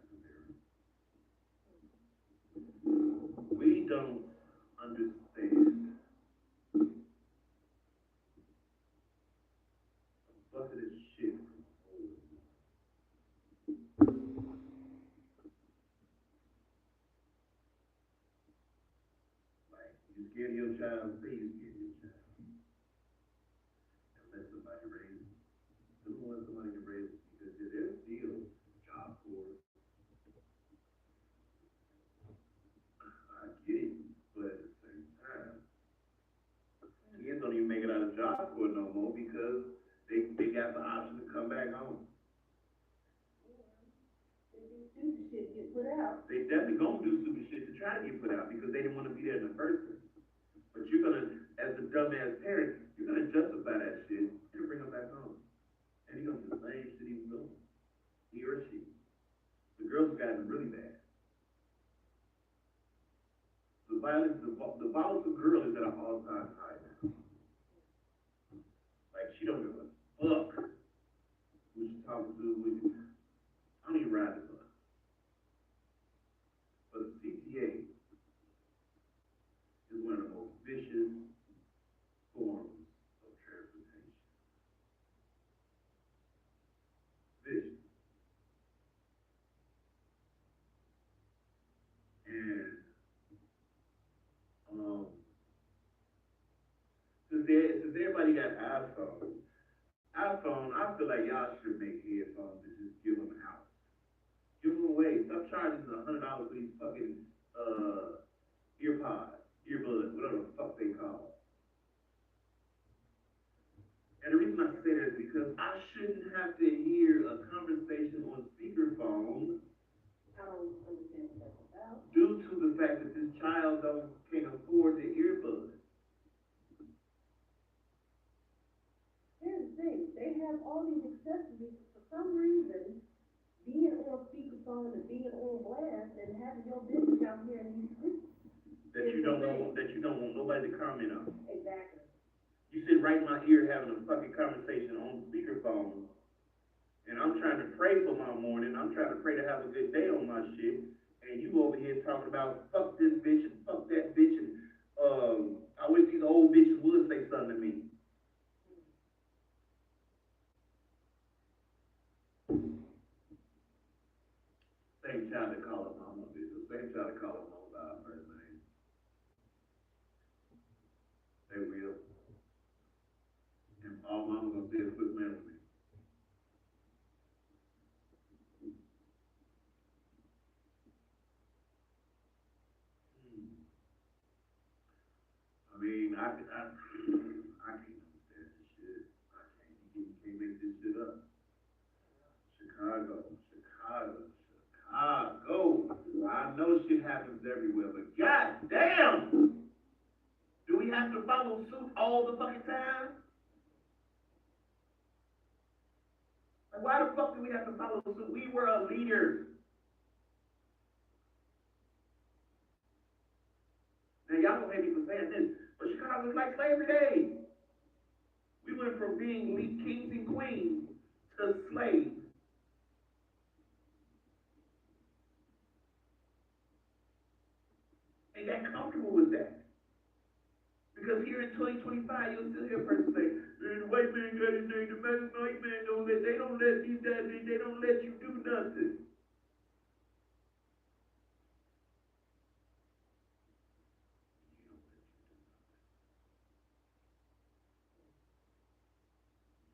[SPEAKER 1] We don't understand a bucket of shit from home. Like, you scared of your child, say you scared of your child. And let somebody raise it. Don't let somebody can raise it because there's still job corps. I get it, but at the same time, kids don't even make it out of job corps no more because they got the option to come back home.
[SPEAKER 2] Stupid shit get put out.
[SPEAKER 1] They definitely gonna do stupid shit to try to get put out because they didn't want to be there in the first place. But you're gonna, as a dumbass parent, you're gonna justify that shit and bring them back home. And he's gonna do the same shit he was doing. He or she. The girls have gotten really bad. The volatile girl is at an all-time high now. Like, she don't give a fuck who she's talking to. I don't even ride the bus. everybody got iPhone. iPhone, I feel like y'all should make headphones and just give them out. Give them away. Stop charging $100 for these fucking earbuds, whatever the fuck they call. And the reason I say that is because I shouldn't have to hear a conversation on speakerphone.
[SPEAKER 2] I don't understand what that's about.
[SPEAKER 1] Due to the fact that this child can't afford the earbuds.
[SPEAKER 2] Here's the thing, they have all these accessories, for some reason, being on speakerphone and being on blast and having your business out here in these streets.
[SPEAKER 1] That you don't want nobody to comment on.
[SPEAKER 2] Exactly.
[SPEAKER 1] You sit right in my ear having a fucking conversation on speakerphone, and I'm trying to pray for my morning, I'm trying to pray to have a good day on my shit, and you over here talking about fuck this bitch and fuck that bitch, and I wish these old bitches would say something to me. Same child that call her mama, bitch. The same child that call her mama by her first name. They will. And all mama gonna say is quit playing with me. I mean, I can't understand this shit. I can't. You can't make this shit up. Chicago. I know shit happens everywhere, but goddamn, do we have to follow suit all the fucking time? Like, why the fuck do we have to follow suit? We were a leader. Now y'all don't hate me for saying this, but Chicago is like slavery days. We went from being kings and queens to slaves. And got comfortable with that. Because here in 2025, you'll still hear a person say, the white man got his name, the white man they don't let these guys in, they don't let you do nothing.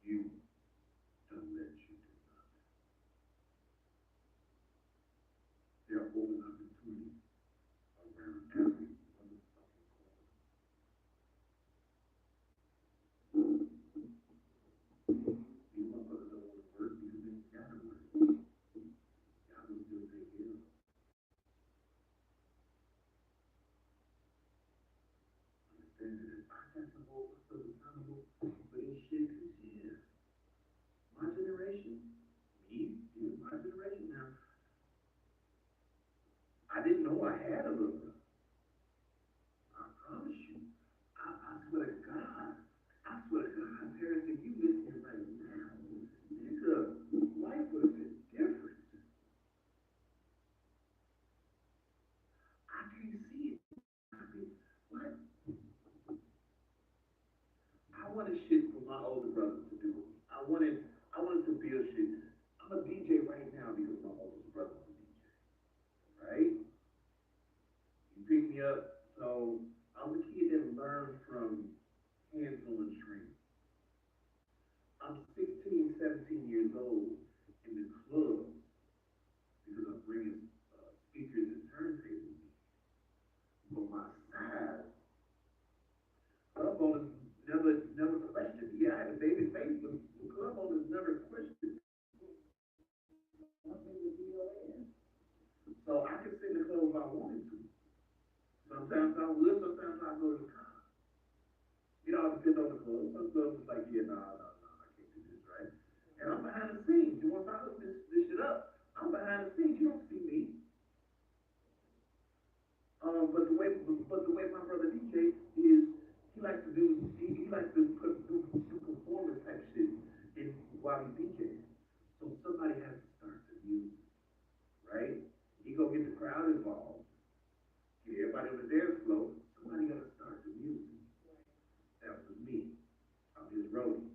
[SPEAKER 1] You don't let you do nothing. There are open opportunities around every motherfucking corner. These motherfuckers don't want to work because they gotta work. Y'all will still take care of them. Understand that if I got to hold myself accountable for this shit, because yeah, my generation, my generation now, I didn't know I had a little brother. I promise you. I swear to God, parents, if you listening right now, nigga, life would have been different. I can't see it. I mean, what? I wanted shit for my older brothers to do. I wanted to build shit. I'm a DJ right now because my oldest brother's a DJ, right? You pick me up, so I'm a kid that learned from hands-on training. I'm 16, 17 years old in the club because I'm bringing speakers and turntables. But my size, club owners never questioned. Yeah, I had a baby face, but club owners never questioned. So I could sit in the club if I wanted to. Sometimes I would, sometimes I go to the car. It all depends on the club. Some clubs is like, yeah, nah, I can't do this, right? And I'm behind the scenes. You want to hook this shit up? I'm behind the scenes. You don't see me. But the way my brother DJ is, he likes to do performance type shit while he DJs. So somebody has to start the music, right? He go get the crowd involved, get everybody on the dance floor. Somebody got to start the music. That was me. I'm his roadie.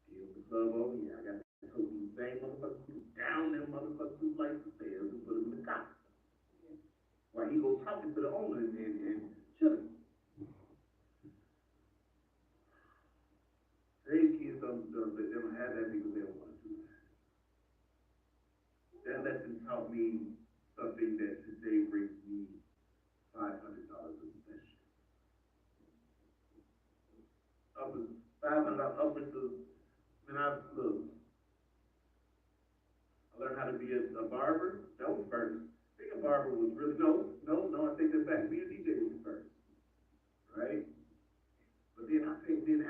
[SPEAKER 1] He was the club over. Yeah, I got to hook these same motherfuckers who down them motherfuckers who like the stairs and put them in the car. While he goes talking to the owner and chilling. they don't have that because they don't want to do that. That lesson taught me something that today brings me $500 a session. Upwards, $500 upwards of, when I look, I learned how to be a barber. That was first. Being a barber was really, I take that back. Being a DJ was first, right? But then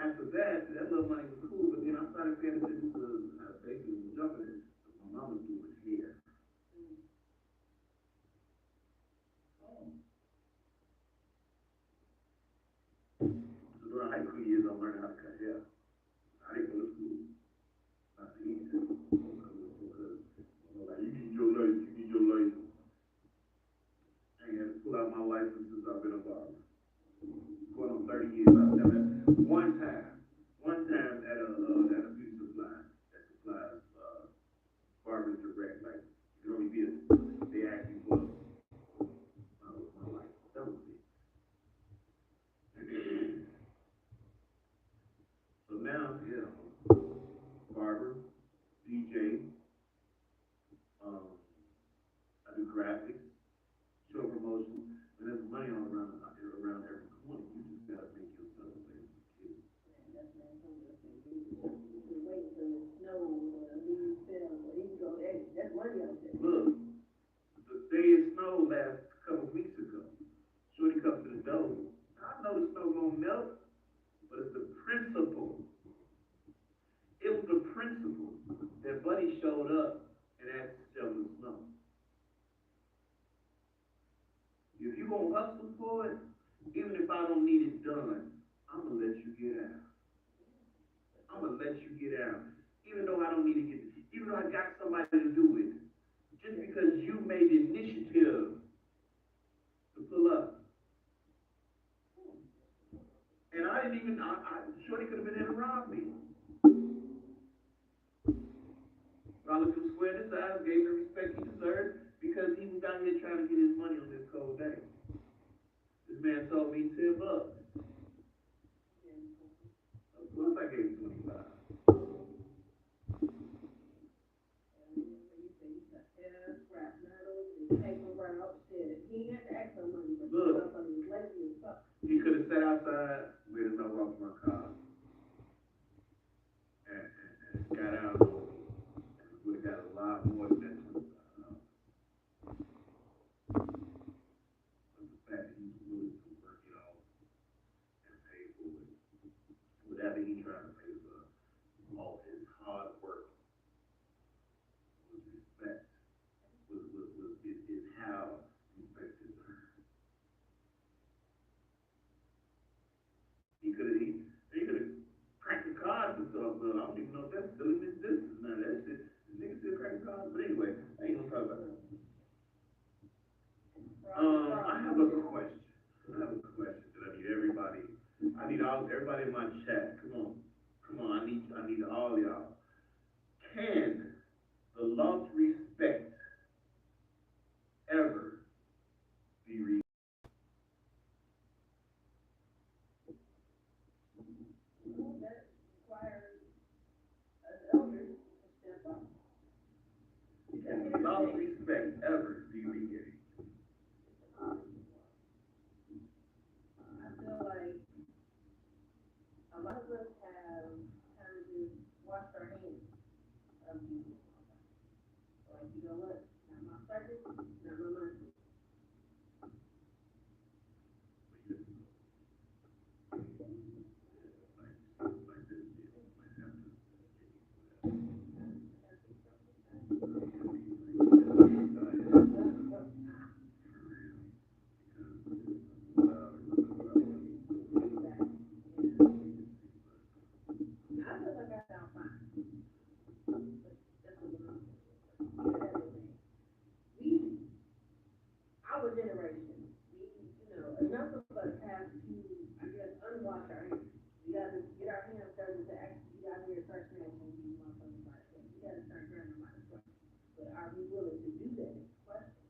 [SPEAKER 1] after that little money was cool, but then I started paying attention to basically jumping it. My mom was doing hair. So during high school years, I learned how to cut hair. I didn't go to school. I need to. Because like, you need your license. I ain't had to pull out my license since I've been a barber. Going on 30 years, I've never one time at a beauty supply that supplies barbers direct, like you can only be they ask you for my life. That was it. So now, barber, DJ, I do graphics, show promotion, and there's money all around every corner. You just gotta make yourself available. Look, the day it snowed last couple of weeks ago. Shorty comes to the door. I know the snow gonna melt, but it's the principle. It was the principle that Buddy showed up and asked to shovel the snow. If you gonna hustle for it, even if I don't need it done, I'm gonna let you get out. I'm gonna let you get out. Even though I don't need to get it, even though I got somebody to do it, just because you made the initiative to pull up. And I didn't even, Shorty could have been there to rob me. But I looked him square in his eyes, gave him the respect he deserved, because he was out here trying to get his money on this cold day. This man told me $10. Of course I gave him 25. Look, he could have sat outside, waited till I walked my car, and got out, and would have got a lot more than that $25. But the fact that he was willing to work it off and pay for it, whatever he tried to pay for, all his hard work was respect, is how respect is earned. He could have cracked the cards and stuff, but I don't even know if that's still in his business now. That shit, this nigga still cracking cards, but anyway, I ain't gonna talk about that. I have a question. That I need everybody in my chat. Come on, I need all y'all. Can the lost respect ever be regained? Can the lost respect ever be regained?
[SPEAKER 2] I feel like a lot of us have kind of just washed our hands of people. Like, you know what? Not my circus, not my money. Our generation, enough of us have to, I guess, unwash our hands. We gotta get our hands dirty to actually get out here and start smashing these motherfuckers by the We gotta start turning them out of stuff. But are we willing to do that? Question.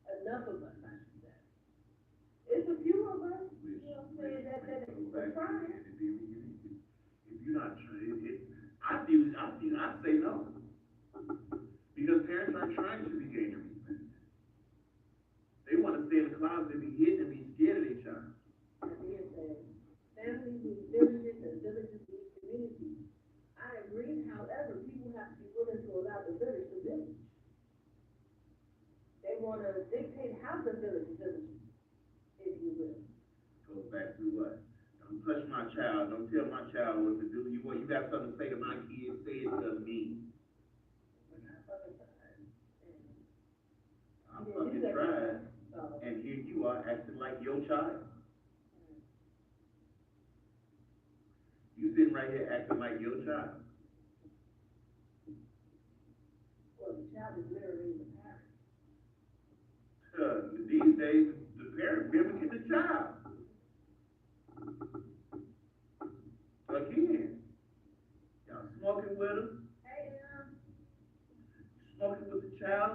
[SPEAKER 2] Enough of us, I should say. It's a few of us, you know what I'm saying, that is trying.
[SPEAKER 1] If you're not say no. Because parents aren't trying to regain their respect. They want to stay in the closet and be hidden and be scared of their child.
[SPEAKER 2] Families need villages and villages need communities. I agree, however, people have to be willing to allow the village to village. They want to dictate how the village villages, if you will.
[SPEAKER 1] Goes back to what? Don't touch my child. Don't tell my child what to do. You got something to say to my kids, say it to me. I'm fucking trying. And here you are acting like your child. You sitting right here acting like your child.
[SPEAKER 2] Well, the child is literally the parent.
[SPEAKER 1] These days, the parent mimicking the child. Again, y'all smoking with them.
[SPEAKER 2] Hey,
[SPEAKER 1] Smoking with the child.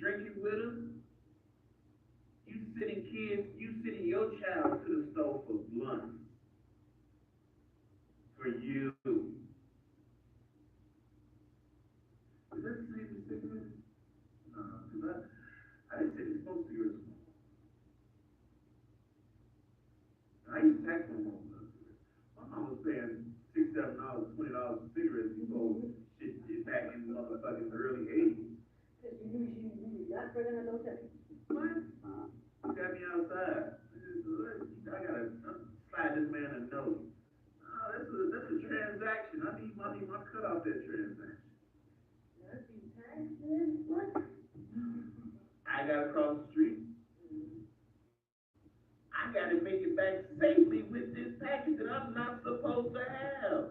[SPEAKER 1] Drinking with them. You sending your child to the store for blunt. For you. Is that the same as cigarettes? No, because I didn't say they smoke cigarettes. I used to tax my mom. My mom was paying $6, $7, $20 for cigarettes. You know, shit back in the motherfucking early 80s.
[SPEAKER 2] because you knew she not bringing her no ticket.
[SPEAKER 1] What? You got me outside. I gotta slide this man a note. Oh, that's a transaction. I need my cut off that transaction.
[SPEAKER 2] That's you taxing, what?
[SPEAKER 1] I gotta cross the street. I gotta make it back safely with this package that I'm not supposed to have.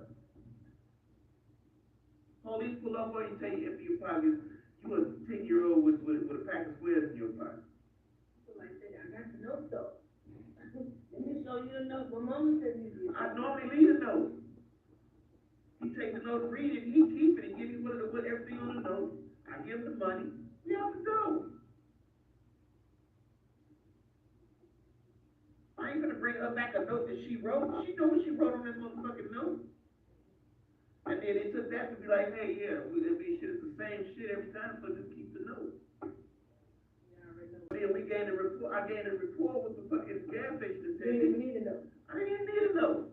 [SPEAKER 1] Police pull up on you, tell you empty your pockets. You a 10-year-old with a pack of squares in your pocket.
[SPEAKER 2] Somebody said, I got the note though. Let me show you the note. My mama said you.
[SPEAKER 1] I normally leave a note. He take the note, read it, he keep it, and give me with everything on the note. I give him the money. We have to go. I ain't gonna bring her back a note that she wrote. She know what she wrote on that motherfucking note. And then they took that to be like, hey, yeah, it's the same shit every time, so just keep the note. Then I gained a report with the fucking gas station attendant.
[SPEAKER 2] You didn't even need a note.
[SPEAKER 1] I didn't even need a note.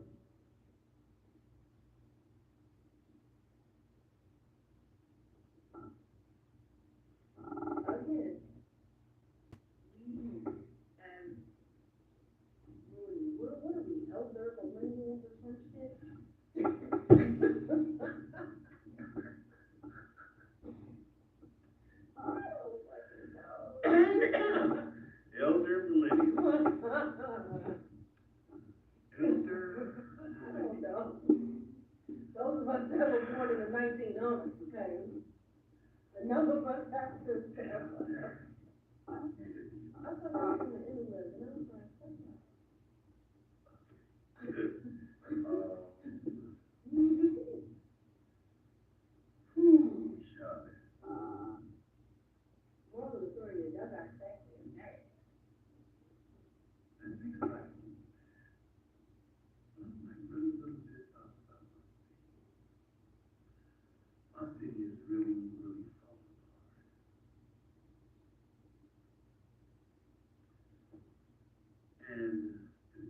[SPEAKER 2] Again. What are we, elder millennials or some shit?
[SPEAKER 1] Elder millennials.
[SPEAKER 2] Those of us that were born in the 1900s, okay? The number of us have to. I thought I was in the internet, and I was like, moral of the story is y'all got sex and marriage.
[SPEAKER 1] My city is really, really falling apart. And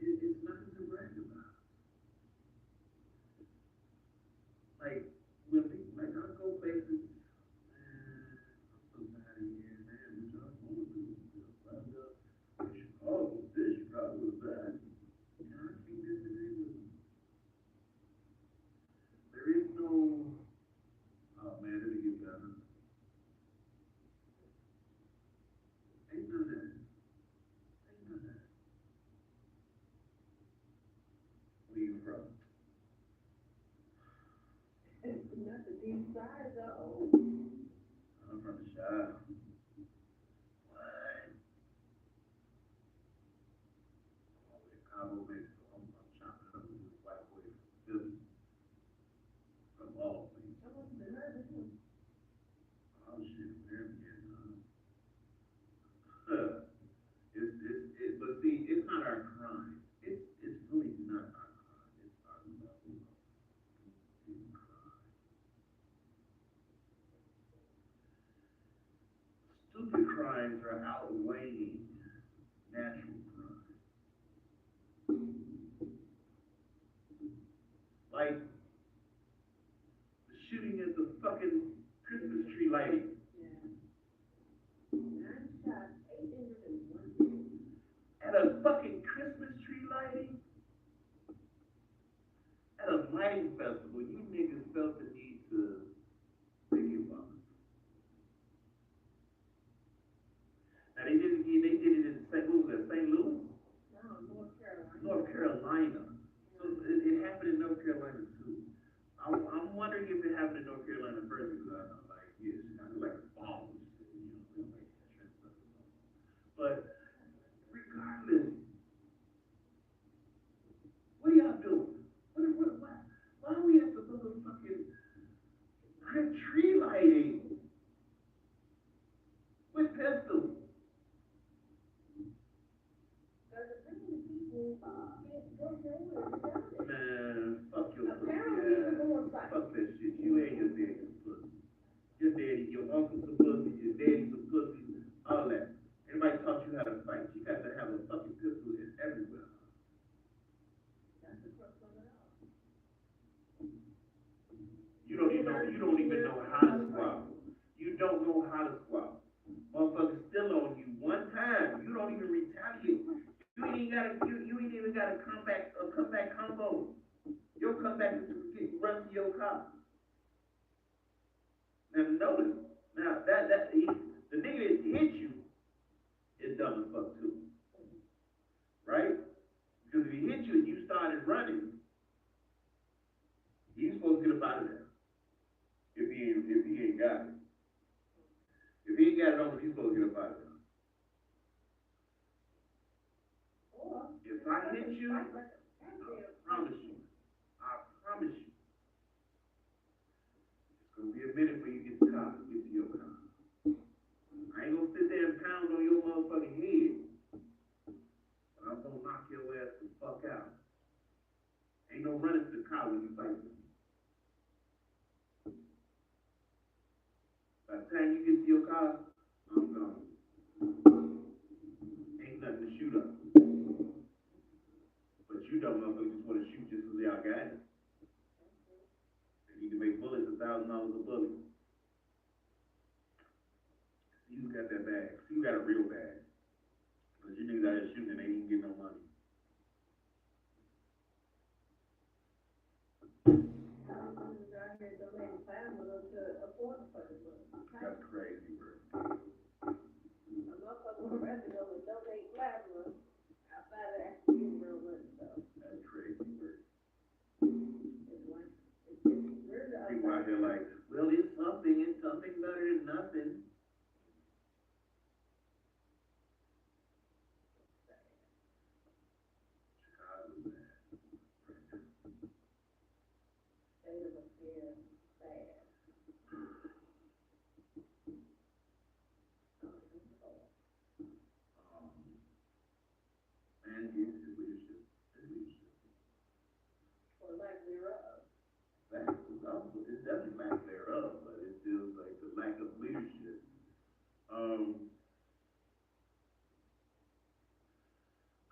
[SPEAKER 1] it's nothing to brag about. Like, when people, like, I go places, man, I'm so tired of hearing, man, what y'all going to do? Chicago, this, Chicago is that. And I can't disagree with them. There is no, oh man, it'll get better. Ain't none of that. Ain't none of that. Where you from?
[SPEAKER 2] Not the deep side, though.
[SPEAKER 1] I'm from the Shire. What? I'm over in Cabo, Mexico. I'm chopping up with this white boy from Philly. From all things.
[SPEAKER 2] I must have been heard of him.
[SPEAKER 1] Oh shit, apparently, but see, it's not our crime. It's really not our crime. It's our level of crime. crimes are outweighing natural crime. Like the shooting at the fucking Christmas tree lighting. At a fucking Christmas tree lighting? At a lighting festival, you niggas felt the need to make it up. Now they did it in St. Louis, St. Louis?
[SPEAKER 2] No, North Carolina.
[SPEAKER 1] North Carolina. So it happened in North Carolina too. I'm wondering if it happened in North Carolina first because I know, like, yeah, it's kind of like a fall, but regardless, what are y'all doing? Why are we at the motherfucking tree lighting with pistols? Man, fuck your pussy ass. Fuck that shit. You ain't your daddy's pussy. Your daddy, your uncle's a pussy, your daddy's a pussy, all that. Anybody taught you how to fight? You got to have a fucking pistol in everywhere. You don't even know how to squabble. You don't know how to squabble. Motherfuckers still on you one time. You don't even retaliate. You ain't even got a comeback combo. Your comeback is to run to your car. Now notice, the nigga that hit you is dumb as fuck too. Right? Because if he hit you and you started running, he's supposed to get up out of there. If he ain't got it. If he ain't got it on, he's supposed to get up out of there. If I hit you, I promise you. It's gonna be a minute before you get to car, get to your car. I ain't gonna sit there and pound on your motherfucking head. But I'm gonna knock your ass the fuck out. Ain't no running to the car when you fight me. By the time you get to your car, I'm gone. Ain't nothing to shoot up. But you dumb motherfuckers just want to shoot just because y'all got it. They need to make bullets $1,000 a bullet. See who got that bag. See who got a real bag. Because you niggas out here shooting and they ain't getting no money. That's crazy, bro. That's crazy, bro. People out here like, well, it's something better than nothing. Chicago's bad. Man, it's leadership.
[SPEAKER 2] Or lack thereof.
[SPEAKER 1] It's definitely lack thereof, but it feels like the lack of leadership.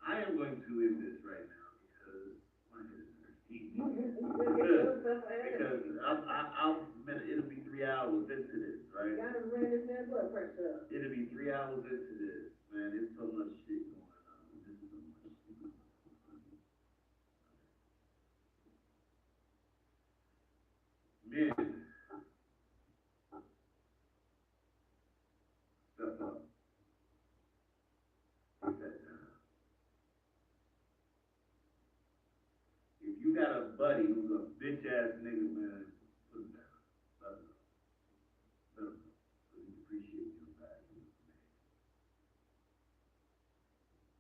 [SPEAKER 1] I am going to end this right now because my head is hurting. Because it'll be 3 hours into this, right?
[SPEAKER 2] You gotta bring this man's blood pressure up.
[SPEAKER 1] It'll be 3 hours into this, man. There's so much shit going on. There's so much shit going on. Men, step up. Take that time. If you got a buddy who's a bitch ass nigga, man, put him down. Let him know. Let him know. So he appreciate your value.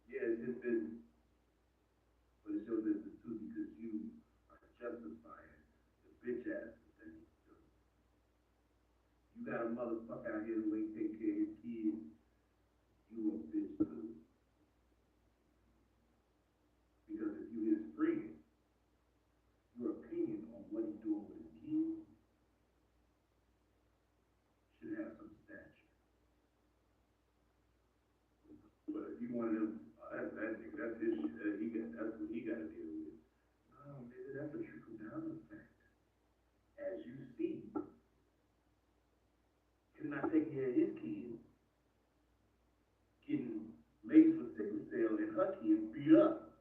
[SPEAKER 1] Yeah, it's his business. But it's your business too because you are justifying the bitch ass that he's doing. You got a motherfucker out here who ain't taking care of his kids. You a bitch too. Because if you his friend, your opinion on what he's doing with his kids should have some stature. He wanted him, that nigga, that's his, that's what he got to deal with. Oh, nigga, that's a trickle down effect. As you see, him not taking care of his kids, getting laced with sickle cell and her kids beat up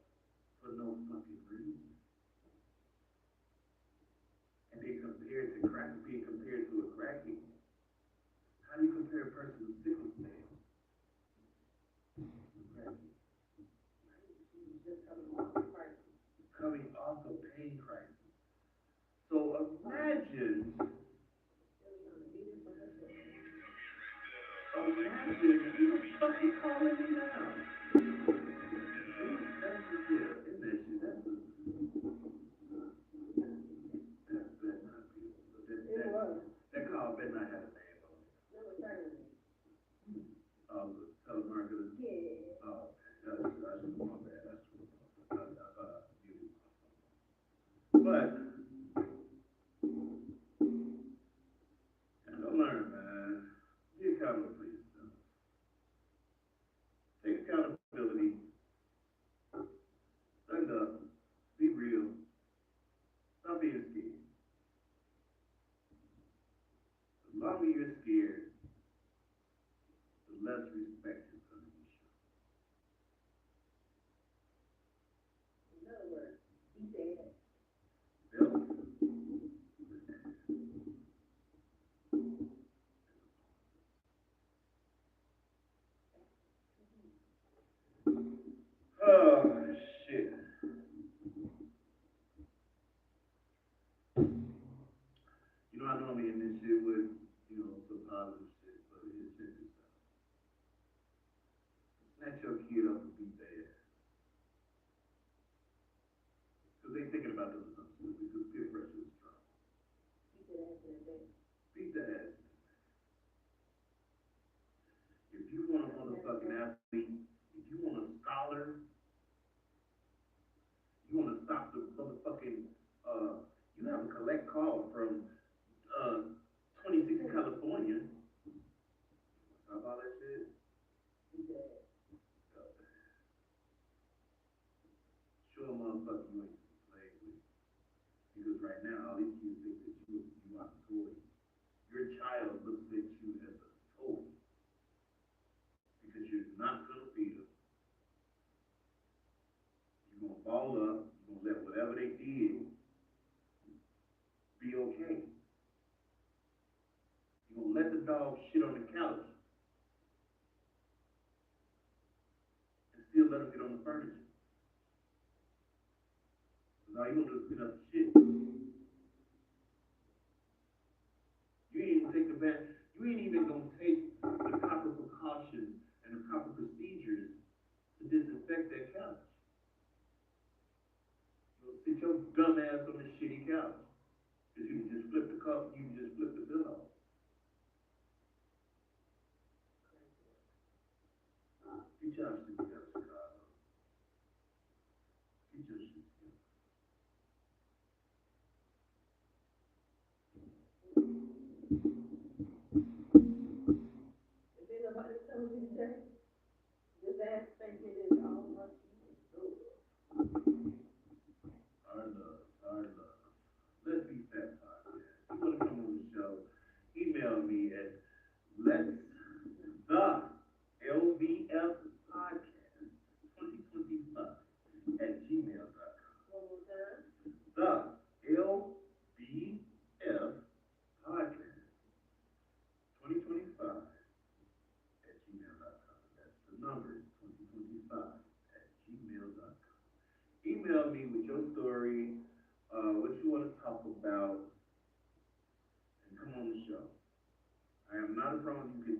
[SPEAKER 1] for no fucking reason. And being compared to a crackhead. How do you compare a person with sickle cell to a crackhead? Coming off a pain crisis. So imagine, who the fuck is calling me now? That's the deal, isn't that shit? That's not beautiful. That call better not have a name on it. Telemarketer. Yeah. Oh, that's my bad. I thought I muted. But and don't learn, man. Be accountable for yourself. Take accountability. Stand up. Be real. Stop being scared. The longer you're scared, the less respect is going to be shown. In other words, he said, Bill, oh, shit. You know, I normally end this shit with, some positive shit, but here's check this out. Snatch your kid up and beat their ass. Because they thinking about doing something stupid because peer pressure is strong. Beat their ass in the day. Beat their ass. If you want a motherfucking athlete, if you want a scholar, you want to stop the motherfucking, you have a collect call from 26 California. How about that shit? Show a motherfucker you ain't playing with. Because right now, all these kids think that you are a toy. Your child looks at you as a toy. Because you're not going to feed them. You're going to ball up. You're going to let whatever they did be okay. You're going to let the dog shit on the couch and still let him get on the furniture. Because all you're going to do is clean up the shit. You ain't even take the bath. You ain't even going to take the proper precautions and the proper procedures to disinfect that couch. You'll sit your dumb ass on the shitty couch. Because you can just flip the cup, you can just flip the pillow. Get your shit together, Chicago. Get your shit together. If anybody tells you that, this aspect it is all much. Our love. Let's Be F.A.T podcast. If you want to come on the show, email me at let's the LVF podcast 2025 at gmail.com. One more time. The LVF podcast 2025 at gmail.com. That's the number 2025 at gmail.com. Email me with your story, what you want to talk about, and come on the show. I am not a problem. You can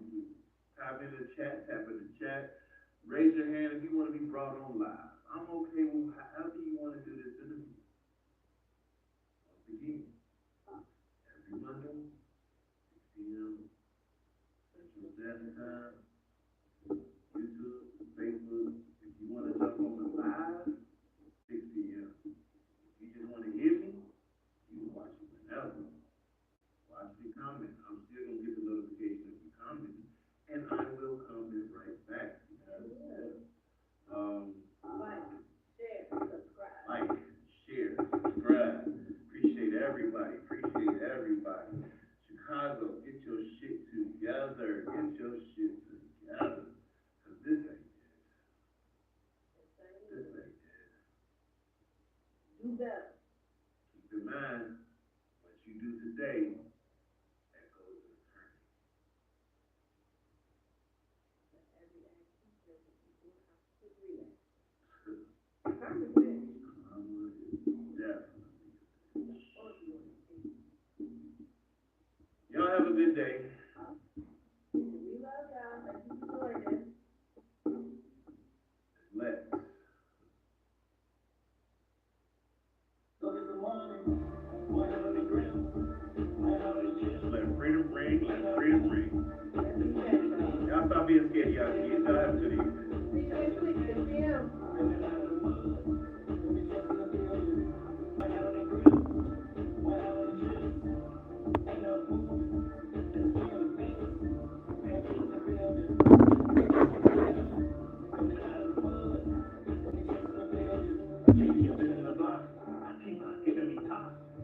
[SPEAKER 1] tap in the chat, raise your hand if you want to be brought on live. I'm okay with however you want to do this interview. Once again, every Monday, 6 p.m. Central Standard Time, YouTube, Facebook. If you want to jump on the live, 6 p.m. If you just want to hear me, you can watch it whenever. Watch me comment. I'm still going to get the notification if you comment, and I will comment right back. you do today, that goes to eternity. Y'all have a good day.
[SPEAKER 2] We love y'all. Thank you for joining us.
[SPEAKER 1] Let's. Let freedom ring, let freedom ring. Y'all stop being scared, y'all kids. Y'all have a good evening.
[SPEAKER 2] See you next week, 6 p.m.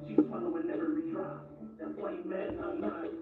[SPEAKER 3] She's following every drop. That's why you mad I'm not.